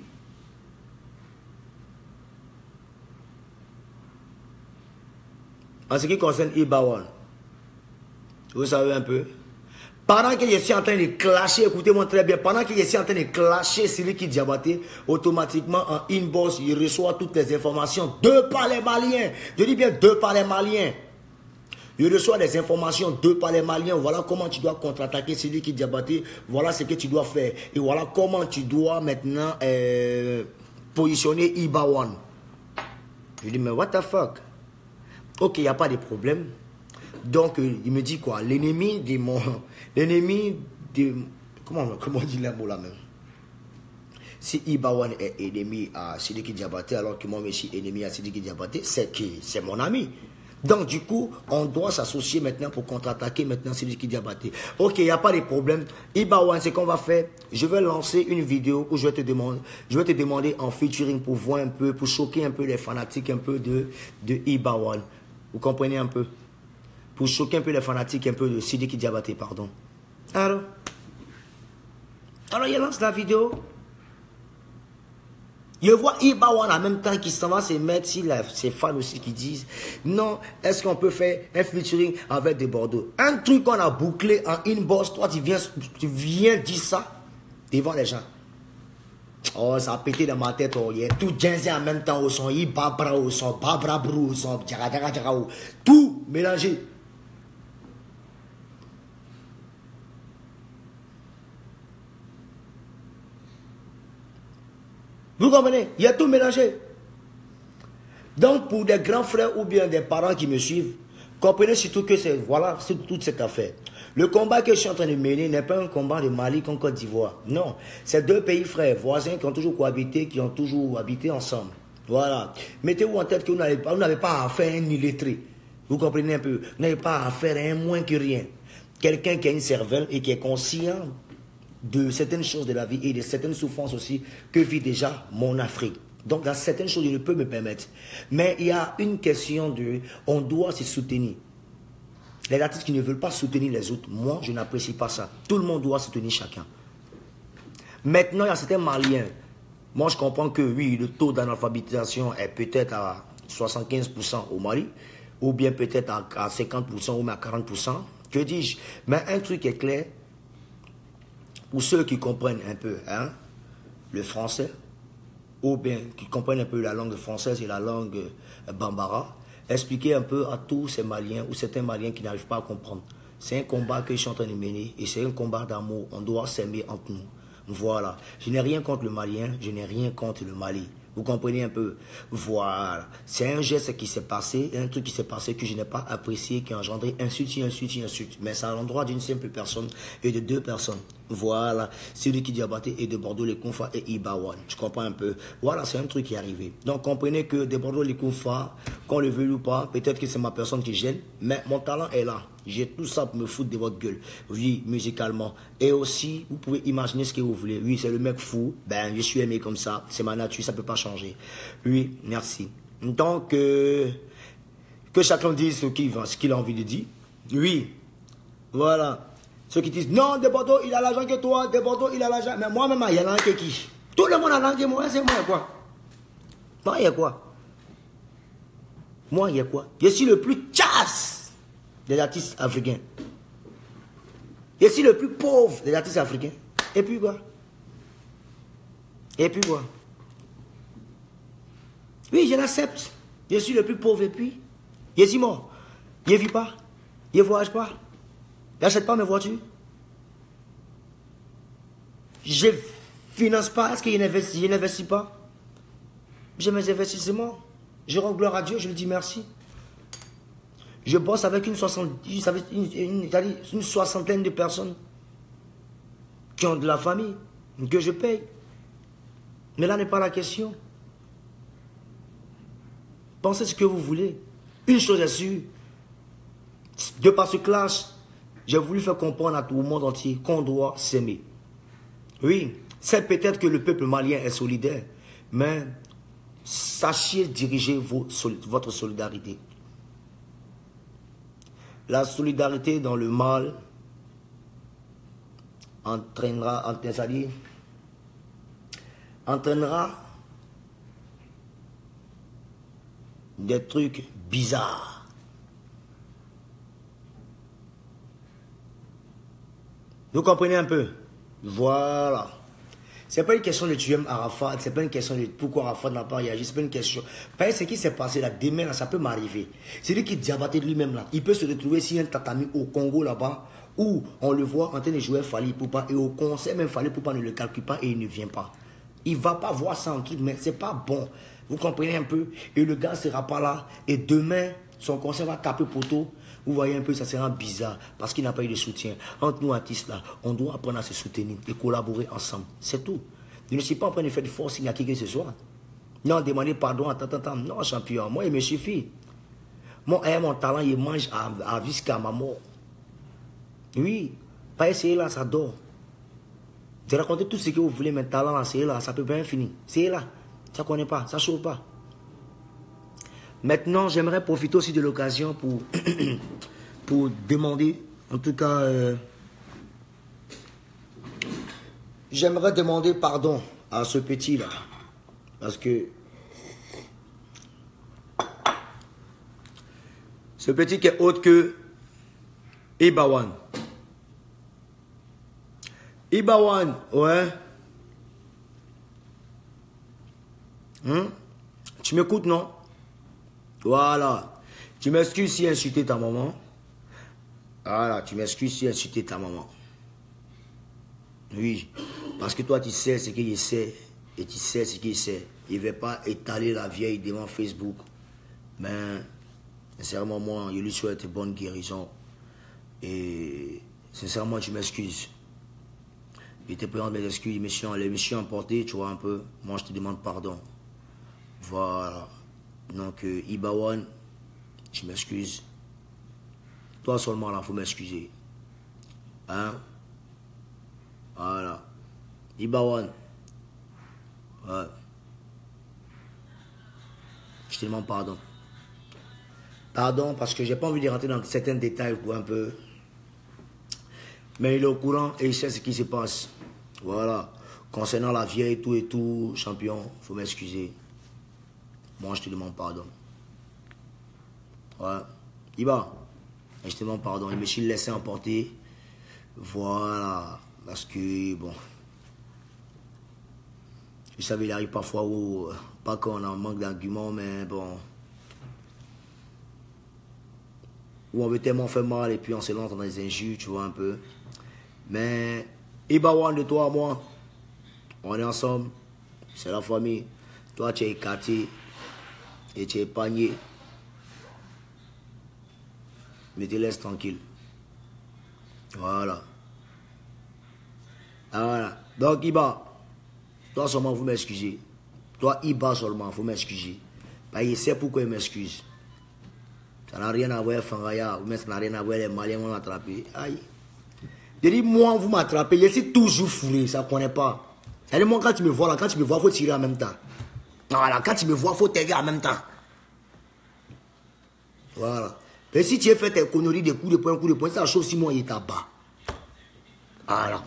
en ce qui concerne Ibawan, vous savez un peu, Pendant que je suis en train de clasher, écoutez-moi très bien, pendant que je suis en train de clasher Sidiki Diabaté, automatiquement en inbox, il reçoit toutes les informations de par les Maliens. Je dis bien de par les Maliens. Il reçoit des informations de par les Maliens. Voilà comment tu dois contre-attaquer Sidiki Diabaté. Voilà ce que tu dois faire. Et voilà comment tu dois maintenant positionner Ibawan. Je dis, mais what the fuck? Ok, il n'y a pas de problème. Donc, il me dit quoi? L'ennemi de mon... L'ennemi de... Comment on dit le mot là même? Si Ibawan est ennemi à Sidiki Diabaté, alors que moi, je suis ennemi à Sidiki Diabaté, c'est qui? C'est mon ami. Donc, du coup, on doit s'associer maintenant pour contre-attaquer maintenant Sidiki Diabaté. Ok, il n'y a pas de problème. Ibawan, c'est qu'on va faire. Je vais lancer une vidéo où je vais te demander en featuring pour voir un peu, pour choquer un peu les fanatiques un peu de Ibawan. Vous comprenez un peu? Pour choquer un peu les fanatiques un peu de Sidiki Diabaté, pardon. Alors, il lance la vidéo. Je vois Ibawan en même temps qui s'en va se mettre, ses fans aussi qui disent non, est-ce qu'on peut faire un featuring avec des Bordeaux? Un truc qu'on a bouclé en inbox, toi tu viens dire ça devant les gens. Oh, ça a pété dans ma tête, oh, il y a tout Genzi en même temps au son, Ibabra au son, Babra Brou au son, tout mélangé. Vous comprenez? Il y a tout mélangé. Donc, pour des grands frères ou bien des parents qui me suivent, comprenez surtout que c'est toute cette affaire. Le combat que je suis en train de mener n'est pas un combat de Mali contre Côte d'Ivoire. Non, c'est deux pays frères, voisins qui ont toujours cohabité, qui ont toujours habité ensemble. Voilà. Mettez-vous en tête que vous n'avez pas à faire un illettré. Vous comprenez un peu? Vous n'avez pas à faire un moins que rien. Quelqu'un qui a une cervelle et qui est conscient de certaines choses de la vie et de certaines souffrances aussi que vit déjà mon Afrique. Donc, dans certaines choses, je ne peux me permettre. Mais il y a une question de... On doit se soutenir. Les artistes qui ne veulent pas soutenir les autres, moi, je n'apprécie pas ça. Tout le monde doit soutenir chacun. Maintenant, il y a certains Maliens. Moi, je comprends que, oui, le taux d'analphabétisation est peut-être à 75% au Mali, ou bien peut-être à 50% ou même à 40%. Que dis-je? Mais un truc est clair, pour ceux qui comprennent un peu le français, ou bien qui comprennent un peu la langue française et la langue bambara, expliquer un peu à tous ces Maliens ou certains Maliens qui n'arrivent pas à comprendre. C'est un combat que je suis en train de mener et c'est un combat d'amour. On doit s'aimer entre nous. Voilà. Je n'ai rien contre le Malien, je n'ai rien contre le Mali. Vous comprenez un peu? Voilà. C'est un geste qui s'est passé, un truc qui s'est passé que je n'ai pas apprécié, qui a engendré insulte. Mais c'est à l'endroit d'une simple personne et de deux personnes. Voilà. Sidiki Diabaté et de Bordeaux, les Kounfa et Ibawan. Tu comprends un peu? Voilà, c'est un truc qui est arrivé. Donc, comprenez que de Bordeaux, les Kounfa, qu'on le veuille ou pas, peut-être que c'est ma personne qui gêne, mais mon talent est là. J'ai tout ça pour me foutre de votre gueule. Oui, musicalement. Et aussi, vous pouvez imaginer ce que vous voulez. Oui, c'est le mec fou. Ben, je suis aimé comme ça. C'est ma nature, ça ne peut pas changer. Oui, merci. Donc, que chacun dise ce qu'il a envie de dire. Oui, voilà. Ceux qui disent, non, de Bordeaux, il a l'argent que toi. De Bordeaux, il a l'argent. Mais moi-même, il y a l'argent que qui? Tout le monde a l'argent que moi. C'est moi, quoi? Moi, il y a quoi? Moi, il y a quoi? Je suis le plus chasse des artistes africains. Je suis le plus pauvre des artistes africains. Et puis quoi? Et puis quoi? Oui, je l'accepte. Je suis le plus pauvre et puis? Je suis mort. Je ne vis pas. Je ne voyage pas. Je n'achète pas mes voitures. Je ne finance pas. Est-ce que je n'investis pas? J'ai mes investissements. Je rends gloire à Dieu. Je lui dis merci. Je bosse avec une soixantaine de personnes qui ont de la famille, que je paye. Mais là n'est pas la question. Pensez ce que vous voulez. Une chose est sûre, de par ce clash, j'ai voulu faire comprendre à tout le monde entier qu'on doit s'aimer. Oui, c'est peut-être que le peuple malien est solidaire, mais sachez diriger votre solidarité. La solidarité dans le mal entraînera des trucs bizarres. Vous comprenez un peu? Voilà. C'est pas une question de tu aimes Arafat, c'est pas une question de pourquoi Arafat n'a pas réagi, c'est pas une question. Parce que ce qui s'est passé là, demain, là, ça peut m'arriver. C'est lui qui diabaté de lui-même là. Il peut se retrouver si un tatami au Congo là-bas, où on le voit en train de jouer Fali Poupa, et au concert même Fali Poupa ne le calcule pas et il ne vient pas. Il va pas voir ça en truc, mais c'est pas bon. Vous comprenez un peu? Et le gars sera pas là, et demain, son concert va taper poteau. Vous voyez un peu, ça sera bizarre parce qu'il n'a pas eu de soutien. Entre nous artistes là, on doit apprendre à se soutenir et collaborer ensemble. C'est tout. Je ne suis pas en train de faire de forcing à qui que ce soit. Non, demander pardon, attends. Non, champion, moi il me suffit. Mon talent, il mange à jusqu'à ma mort. Oui, pas essayer là, ça dort. J'ai raconté tout ce que vous voulez, mais talent là, c'est là, ça peut bien finir. C'est là, ça ne connaît pas, ça ne chauffe pas. Maintenant, j'aimerais profiter aussi de l'occasion pour demander, en tout cas, j'aimerais demander pardon à ce petit-là. Parce que ce petit qui est autre que Ibawan. Ibawan, ouais. Tu m'écoutes, non? Voilà. Tu m'excuses si insulté ta maman. Voilà, tu m'excuses si insulté ta maman. Oui. Parce que toi, tu sais ce qu'il sait. Et tu sais ce qu'il sait. Il ne va pas étaler la vieille devant Facebook. Mais, sincèrement, moi, je lui souhaite bonne guérison. Et, sincèrement, je m'excuse. Je te présente mes excuses. Les missions emportées, tu vois un peu. Moi, je te demande pardon. Voilà. Donc, Ibawan, je m'excuse. Toi seulement, là, il faut m'excuser. Hein? Voilà. Ibawan. Ouais. Je te demande pardon. Pardon, parce que j'ai pas envie de rentrer dans certains détails pour un peu. Mais il est au courant et il sait ce qui se passe. Voilà. Concernant la vieille et tout, champion, il faut m'excuser. Moi, je te demande pardon. Ouais. Iba, je te demande pardon. Je me suis laissé emporter. Voilà. Parce que, bon. Vous savez, il arrive parfois où, pas qu'on a un manque d'arguments, mais bon. Où on veut tellement faire mal et puis on se lance dans des injures, tu vois un peu. Mais, Ibawan, de toi à moi, on est ensemble. C'est la famille. Toi, tu es écarté. Et tu es épargné. Mais te laisse tranquille. Voilà. Ah, voilà. Donc, Iba, toi seulement, vous m'excusez. Toi, Iba seulement, vous m'excusez. Parce qu'il sait pourquoi il m'excuse. Ça n'a rien à voir avec Fangaya, ou même ça n'a rien à voir avec les Maliens qui m'ont attrapé. Aïe. Je dis, moi, vous m'attrapez, je suis toujours fourré, ça ne connaît pas. C'est-à-dire, moi, quand tu me vois là, quand tu me vois, il faut tirer en même temps. Voilà, quand tu me vois, il faut t'aider en même temps. Voilà. Et si tu as fait tes conneries, des coups de poing, ça chauffe si moi, il t'abat. Voilà.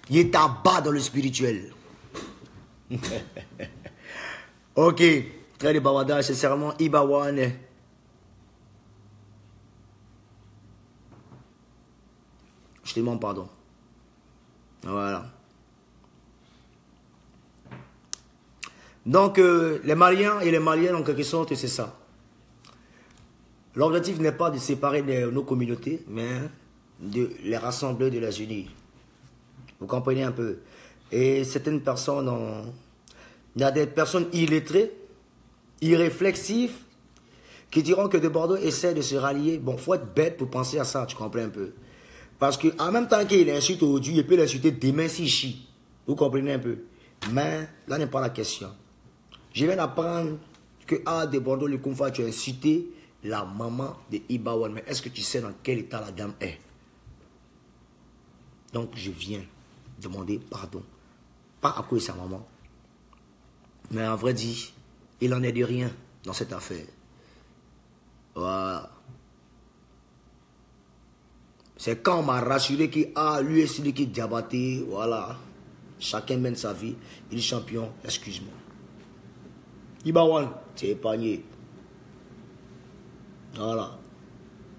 Il t'abat dans le spirituel. Ok. Très de bavardage, sincèrement, Ibawan. Je te demande pardon. Voilà. Donc, les Maliens et les Maliennes, en quelque sorte, c'est ça. L'objectif n'est pas de séparer nos communautés, mais de les rassembler, de les unir. Vous comprenez un peu? Et certaines personnes il y a des personnes illettrées, irréflexives, qui diront que de Bordeaux essaie de se rallier. Bon, il faut être bête pour penser à ça, tu comprends un peu? Parce qu'en même temps qu'il insulte aujourd'hui, il peut l'insulter demain s'il chie. Vous comprenez un peu? Mais là n'est pas la question. Je viens d'apprendre que de Bordeaux, le Koumfa, tu as insulté la maman de Ibawan. Mais est-ce que tu sais dans quel état la dame est? Donc je viens demander pardon. Pas à cause de sa maman. Mais en vrai dit, il n'en est de rien dans cette affaire. Voilà. C'est quand on m'a rassuré que lui est celui qui est diabaté. Voilà. Chacun mène sa vie. Il est champion. Excuse-moi. Ibawan, tu es épargné. Voilà.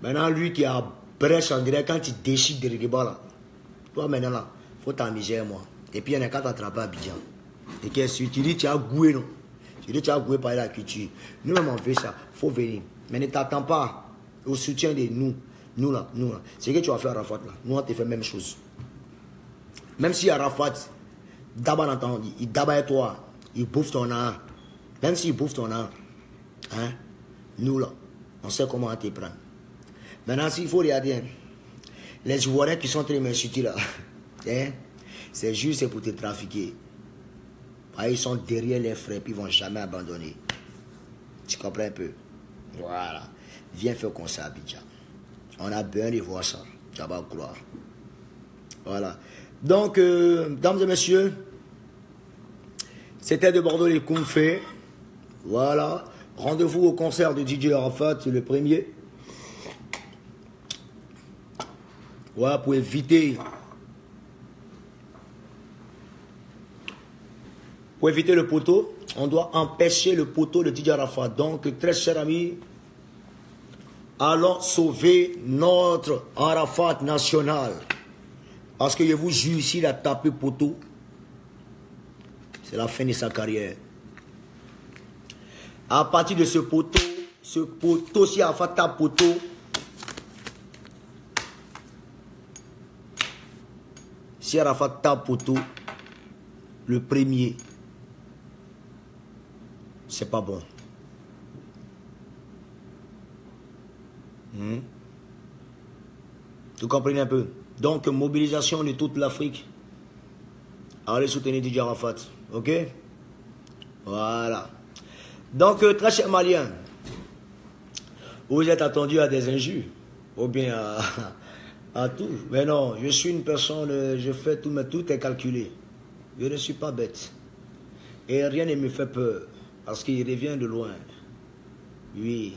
Maintenant, lui qui a prêches en direct, quand tu déchides des rébats là. Toi maintenant là, il faut t'amuser moi. Et puis il y en a quand tu attrapes à Abidjan. Et qu'est-ce que tu dis, tu as goué non? Tu dis, tu as goué par la culture. Nous-mêmes on fait ça, il faut venir. Mais ne t'attends pas au soutien de nous. Nous là. C'est ce que tu vas faire à Arafat là. Nous on te fait la même chose. Même si Arafat, d'abord entendu, il d'abord toi, il bouffe ton âme. Même s'il bouffe ton âme, hein, nous là, on sait comment te prendre. Maintenant, s'il faut regarder, les Ivoiriens qui sont très m'insultés là, hein, c'est juste pour te trafiquer. Ils sont derrière les frères, puis ils ne vont jamais abandonner. Tu comprends un peu? Voilà. Viens faire comme ça, Abidjan. On a besoin de voir ça. Tu vas croire. Voilà. Donc, dames et messieurs, c'était de Bordeaux les Koumfé. Voilà. Rendez-vous au concert de DJ Arafat, le premier. Voilà, pour éviter le poteau, on doit empêcher le poteau de DJ Arafat. Donc, très chers amis, allons sauver notre Arafat national. Parce que je vous jure, s'il a tapé poteau, c'est la fin de sa carrière. À partir de ce poteau, si Arafat tape poteau, si Arafat tape poteau, le premier, c'est pas bon. Vous comprenez un peu? Donc, mobilisation de toute l'Afrique. Allez soutenir DJ Arafat. Ok? Voilà. Donc, très chers Maliens, vous êtes attendus à des injures. Ou bien à tout. Mais non, je suis une personne, je fais tout, mais tout est calculé. Je ne suis pas bête. Et rien ne me fait peur. Parce qu'il revient de loin. Oui.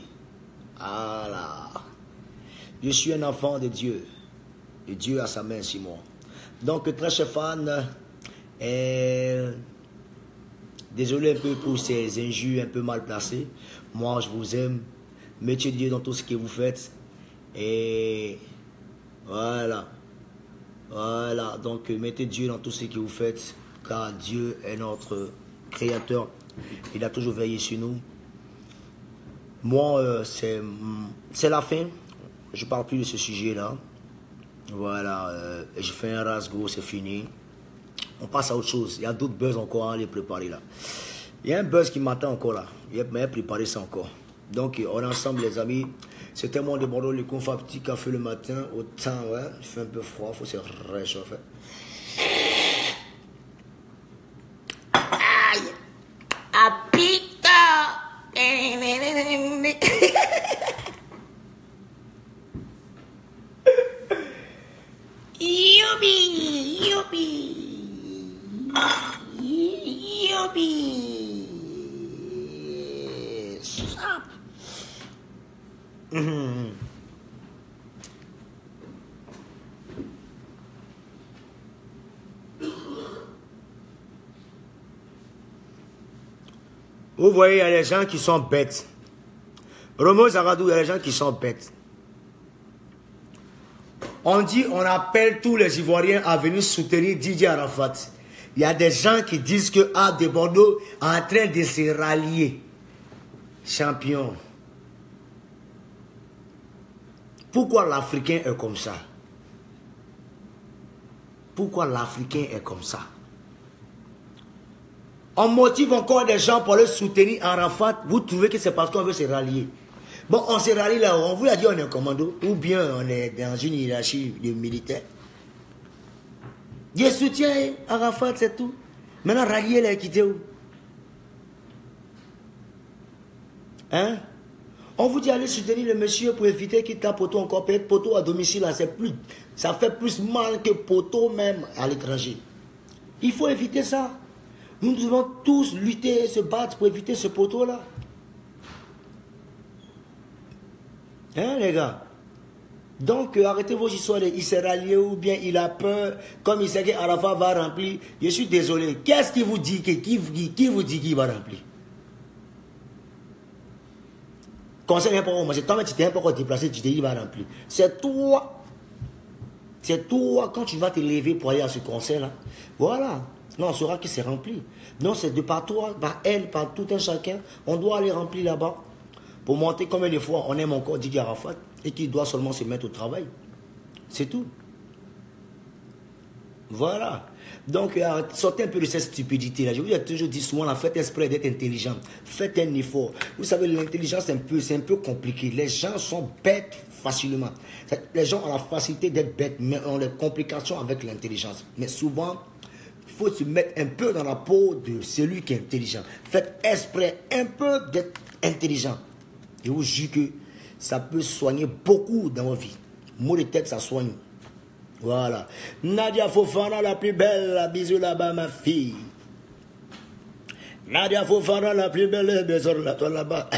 Voilà. Je suis un enfant de Dieu. Et Dieu a sa main sur moi. Donc, très chers fans, désolé un peu pour ces injures un peu mal placées. Moi, je vous aime. Mettez Dieu dans tout ce que vous faites. Et voilà. Voilà. Donc, mettez Dieu dans tout ce que vous faites. Car Dieu est notre créateur. Il a toujours veillé sur nous. Moi, c'est la fin. Je ne parle plus de ce sujet-là. Voilà. Je fais un rasgo, c'est fini. On passe à autre chose. Il y a d'autres buzz encore à les préparer là. Il y a un buzz qui m'attend encore là. Il m'a préparé ça encore. Donc, on est ensemble les amis. C'était mon de Bordeaux, le confort petit café le matin. Au temps, ouais. Il fait un peu froid, il faut se réchauffer. Aïe! Apita! Youpi! Youpi! Youpi! Stop! Vous voyez, il y a des gens qui sont bêtes. Romo Zagadou, il y a des gens qui sont bêtes. On dit, on appelle tous les Ivoiriens à venir soutenir DJ Arafat. Il y a des gens qui disent que de Bordeaux est en train de se rallier. Champion. Pourquoi l'Africain est comme ça? Pourquoi l'Africain est comme ça? On motive encore des gens pour le soutenir Arafat. Vous trouvez que c'est parce qu'on veut se rallier? Bon, on se rallie là, on vous a dit on est un commando, ou bien on est dans une hiérarchie de militaires. Je soutiens Arafat, c'est tout. Maintenant, rallier les quitter où? Hein? On vous dit aller soutenir le monsieur pour éviter qu'il tape poteau encore. Peut-être poteau à domicile, ça fait plus mal que poteau même à l'étranger. Il faut éviter ça. Nous devons tous lutter et se battre pour éviter ce poteau-là. Hein, les gars? Donc, arrêtez vos histoires. Il s'est rallié ou bien il a peur. Comme il sait qu'Arafat va remplir. Je suis désolé. Qu'est-ce qui vous dit qui vous dit qu'il va remplir? Conseil n'est pas au c'est toi-même, tu t'es un peu encore déplacé, tu t'es dit, il va remplir. C'est toi. C'est toi, quand tu vas te lever pour aller à ce concert-là. Voilà. Non, on saura que c'est rempli. Non, c'est de par toi, par elle, par tout un chacun. On doit aller remplir là-bas. Pour montrer combien de fois on aime encore Didier Arafat et qu'il doit seulement se mettre au travail. C'est tout. Voilà. Donc, sortez un peu de cette stupidité-là. Je vous ai toujours dit souvent, faites exprès d'être intelligent. Faites un effort. Vous savez, l'intelligence, c'est un peu compliqué. Les gens sont bêtes facilement. Les gens ont la facilité d'être bêtes, mais ont des complications avec l'intelligence. Mais souvent, il faut se mettre un peu dans la peau de celui qui est intelligent. Faites exprès un peu d'être intelligent. Je vous jure que ça peut soigner beaucoup dans vos vies. Mot de tête, ça soigne. Voilà. Nadia Fofana, la plus belle, la bisou là-bas, ma fille. Nadia Fofana, la plus belle, bisou là-bas, là-bas.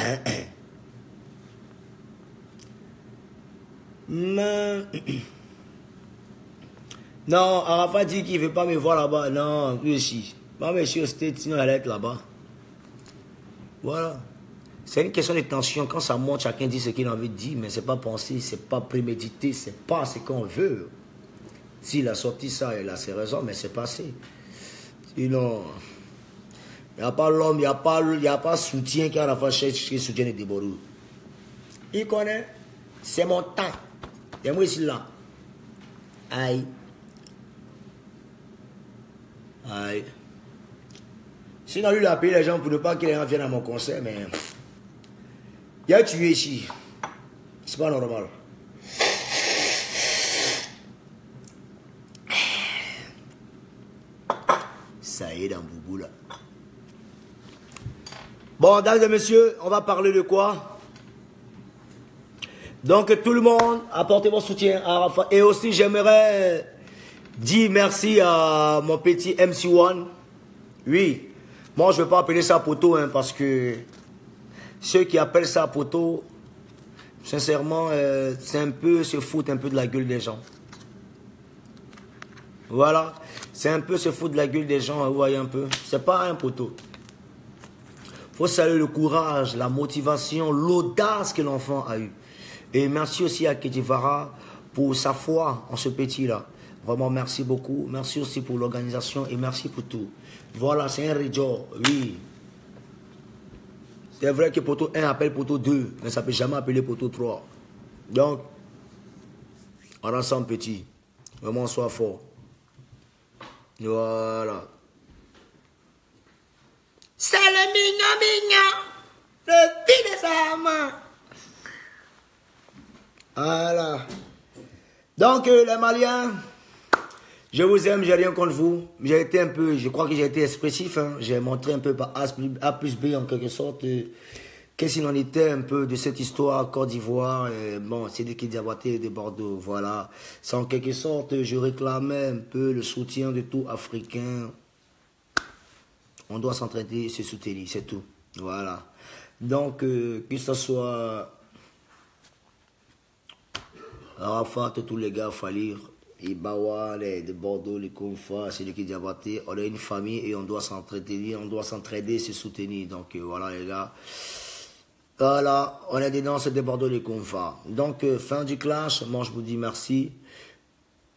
Non, Arafat dit qu'il ne veut pas me voir là-bas. Non, lui aussi. Moi, monsieur State, sinon elle est là-bas. Voilà. C'est une question de tension. Quand ça monte, chacun dit ce qu'il a envie de dire, mais ce n'est pas pensé, ce n'est pas prémédité, ce n'est pas ce qu'on veut. S'il a sorti ça, il a ses raisons, mais c'est passé. Sinon, il n'y a pas l'homme, il n'y a pas soutien qui a la fois qui soutient les Déborou. Il connaît, c'est mon temps. Et moi ici là. Aïe. Aïe. Sinon, lui, il a payé les gens pour ne pas que les gens viennent à mon concert, mais il a tué ici. C'est pas normal. Ça y est dans Boubou là. Bon, dames et messieurs, on va parler de quoi? Donc tout le monde, apportez votre soutien à Arafat. Et aussi j'aimerais dire merci à mon petit MC1. Oui, moi je ne veux pas appeler ça poteau, hein, parce que ceux qui appellent ça poteau, sincèrement, c'est un peu se foutre un peu de la gueule des gens. Voilà, c'est un peu se foutre de la gueule des gens, vous voyez un peu. C'est pas un poteau. Il faut saluer le courage, la motivation, l'audace que l'enfant a eu. Et merci aussi à Kedivara pour sa foi en ce petit-là. Vraiment, merci beaucoup. Merci aussi pour l'organisation et merci pour tout. Voilà, c'est un réjouir, oui. C'est vrai que poteau 1 appelle poteau 2, mais ça ne peut jamais appeler poteau 3. Donc, on ensemble petit. Vraiment, sois fort. Voilà. C'est le mignon, le petit de sa main. Voilà. Donc, les Maliens, je vous aime, j'ai rien contre vous. J'ai été un peu, je crois que j'ai été expressif. Hein. J'ai montré un peu par A plus B en quelque sorte. Qu'est-ce qu'il en était un peu de cette histoire Côte d'Ivoire. Bon, c'est des Diabaté de Bordeaux. Voilà. C'est en quelque sorte, je réclamais un peu le soutien de tout Africain. On doit s'entraider et se soutenir, c'est tout. Voilà. Donc, que ce soit Arafat, tous les gars, Falir, Ibawa, les de Bordeaux, les Konfa, c'est les Diabaté, on est une famille et on doit s'entraider et se soutenir. Donc, voilà les gars. Voilà, on est dedans, c'est de Bordeaux, les Konfa. Donc, fin du clash, moi je vous dis merci.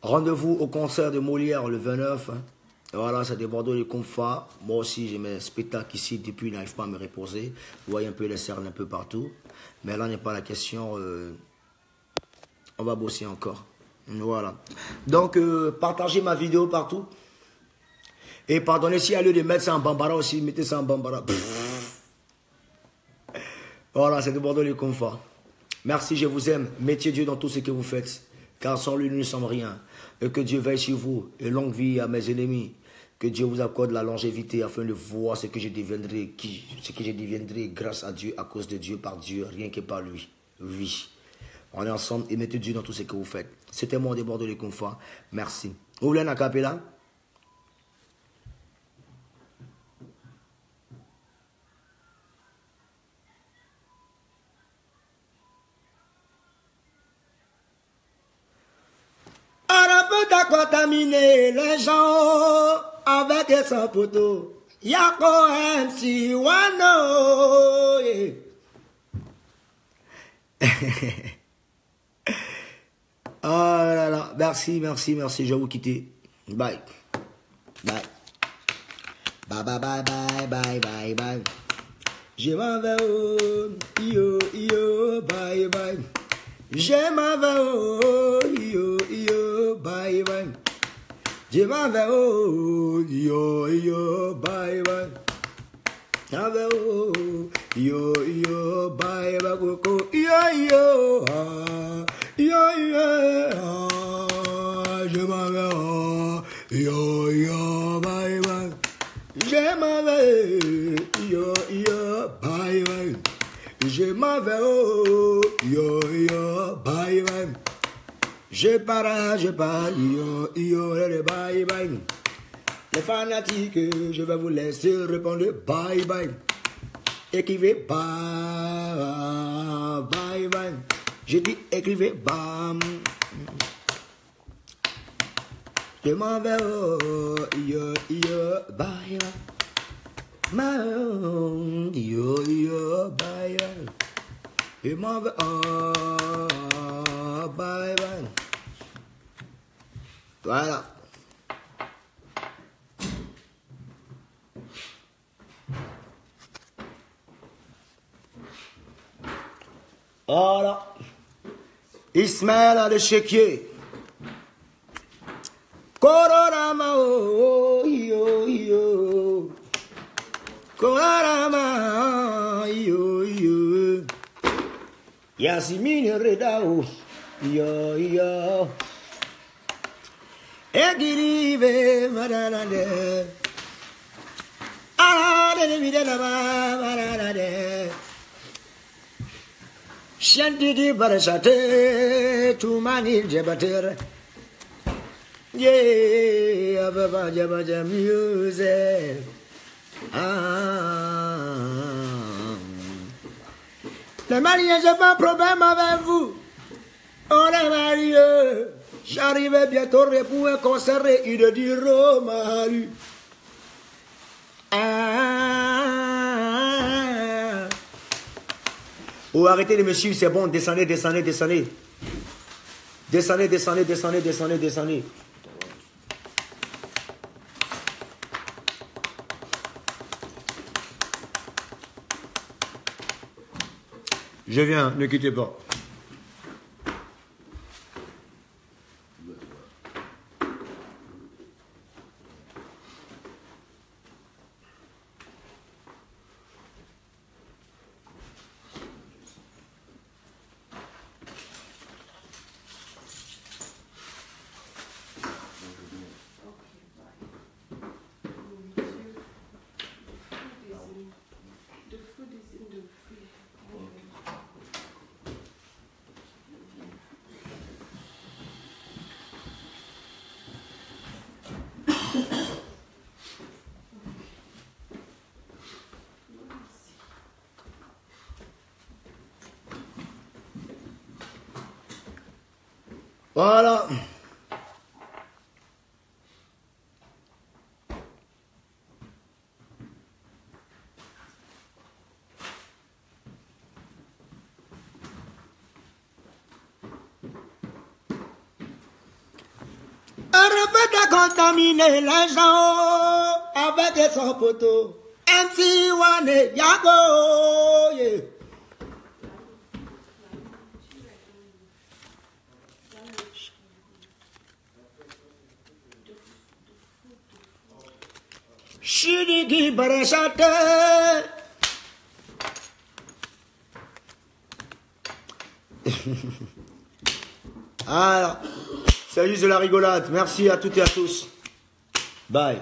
Rendez-vous au concert de Molière le 29. Hein. Voilà, c'est des Bordeaux, les Konfa. Moi aussi, j'ai mes spectacles ici depuis, je n'arrive pas à me reposer. Vous voyez un peu les cernes un peu partout. Mais là n'est pas la question. On va bosser encore. Voilà. Donc, partagez ma vidéo partout. Et pardonnez si à lieu de mettre ça en bambara aussi, mettez ça en bambara. Voilà, c'est de Bordeaux, les Konfa. Merci, je vous aime. Mettez Dieu dans tout ce que vous faites. Car sans lui, nous ne sommes rien. Et que Dieu veille sur vous. Et longue vie à mes ennemis. Que Dieu vous accorde la longévité afin de voir ce que je deviendrai, grâce à Dieu, à cause de Dieu, par Dieu, rien que par lui. Oui. On est ensemble et mettez Dieu dans tout ce que vous faites. C'était moi de Bordeaux, les Konfa. Merci. Vous voulez un acapella? Arafat a contaminé les gens avec son poteau. Yako MC Wano. Oh là là, merci, merci, merci, je vais vous quitter. Bye. Bye. Bye, bye, bye, bye, bye, bye, bye. Je m'en vais, oh, yo, yo, bye, bye. Je m'en vais, oh, yo, yo, bye, bye. Je m'en vais, oh, yo, yo, bye, bye. Je m'en vais, oh, yo, yo, bye, bye, coco, yo, yo, ah, yo, yo, ah, je m'en vais, oh, yo, yo, bye, bye. Je m'en vais, yo, yo, bye, bye. Je m'en vais, oh, yo, yo, bye, bye. Je pars, yo, yo, bye, bye. Les fanatiques, je vais vous laisser répondre bye, bye. Écrivez bye, bye, bye. Je dis écrivez bam. Je m'en vais, oh, yo, yo, bye, bye. Yo, yo, bye, bye. Je m'en vais, oh, bye, bye. Voilà. Voilà. Ismaël de Chéquier. Kororama, oh, yo, yo. Kororama, yo, yo. Yasimine Redao, yo, yo. Egirive, madanade. Ah, de videna, madanade. Chantidi barachate, tu mani jabater. Yeah, Baba Jabaja music. Ah. Le mariage, j'ai pas de problème avec vous. On est mariés. J'arrive bientôt pour un concert et il dira Marie. Ah. Oh, arrêtez de me suivre, c'est bon. Descendez, descendez, descendez. Descendez, descendez, descendez, descendez, descendez. Je viens, ne quittez pas. Voilà. Arrête de contaminer les gens avec son poteau. MC Wane Yago. Yeah. Shiriki barachate. Alors, c'est juste de la rigolade. Merci à toutes et à tous. Bye.